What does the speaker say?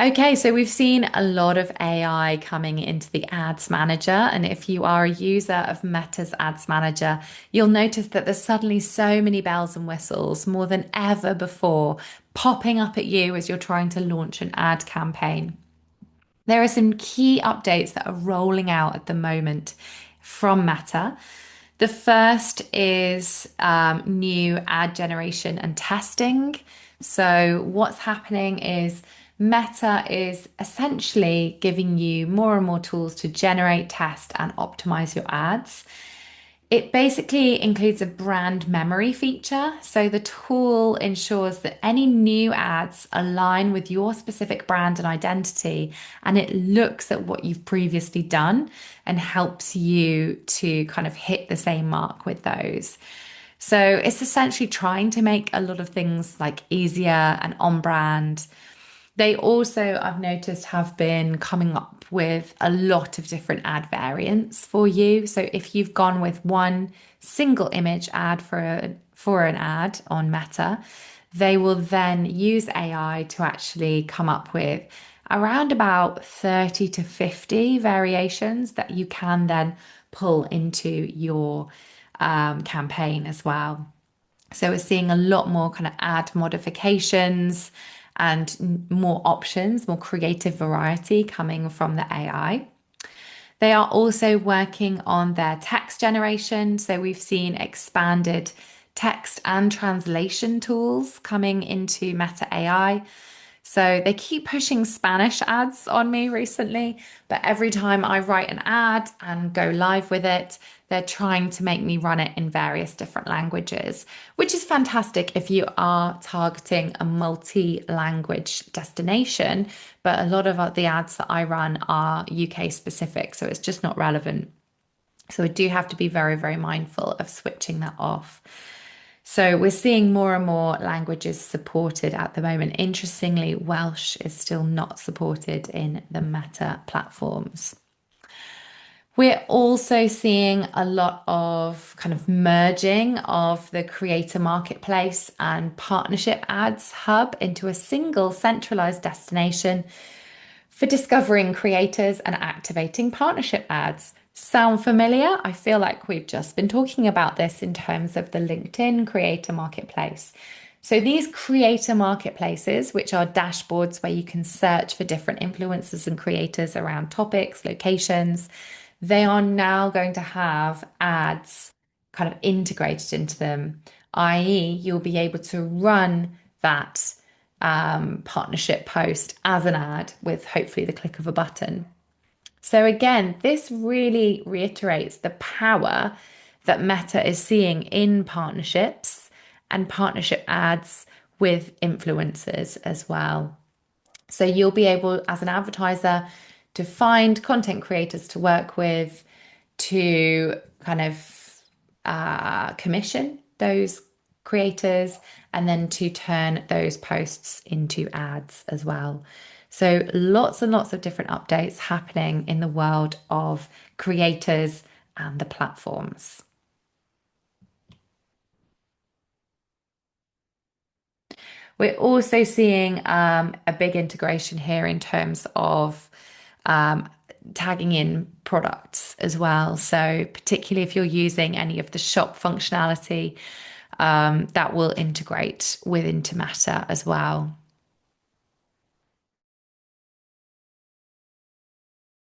Okay, so we've seen a lot of AI coming into the Ads Manager. And if you are a user of Meta's Ads Manager, you'll notice that there's suddenly so many bells and whistles, more than ever before, popping up at you as you're trying to launch an ad campaign. There are some key updates that are rolling out at the moment from Meta. The first is new ad generation and testing. So, what's happening is Meta is essentially giving you more and more tools to generate, test, and optimize your ads. It basically includes a brand memory feature. So the tool ensures that any new ads align with your specific brand and identity, and it looks at what you've previously done and helps you to kind of hit the same mark with those. So it's essentially trying to make a lot of things like easier and on brand. They also, I've noticed, have been coming up with a lot of different ad variants for you. So if you've gone with one single image ad for an ad on Meta, they will then use AI to actually come up with around about 30 to 50 variations that you can then pull into your campaign as well. So we're seeing a lot more kind of ad modifications and more options, more creative variety coming from the AI. They are also working on their text generation. So we've seen expanded text and translation tools coming into Meta AI. So they keep pushing Spanish ads on me recently, but every time I write an ad and go live with it, they're trying to make me run it in various different languages, which is fantastic if you are targeting a multi-language destination. But a lot of the ads that I run are UK specific, so it's just not relevant. So I do have to be very, very mindful of switching that off. So we're seeing more and more languages supported at the moment. Interestingly, Welsh is still not supported in the Meta platforms. We're also seeing a lot of kind of merging of the creator marketplace and partnership ads hub into a single centralized destination for discovering creators and activating partnership ads. Sound familiar? I feel like we've just been talking about this in terms of the LinkedIn Creator Marketplace. So, these creator marketplaces, which are dashboards where you can search for different influencers and creators around topics, locations, they are now going to have ads kind of integrated into them, i.e., you'll be able to run that partnership post as an ad with hopefully the click of a button. So, again, this really reiterates the power that Meta is seeing in partnerships and partnership ads with influencers as well. So, you'll be able, as an advertiser, to find content creators to work with, to kind of commission those creators, and then to turn those posts into ads as well. So lots and lots of different updates happening in the world of creators and the platforms. We're also seeing a big integration here in terms of um, tagging in products as well. So, particularly if you're using any of the shop functionality, that will integrate with into Meta as well.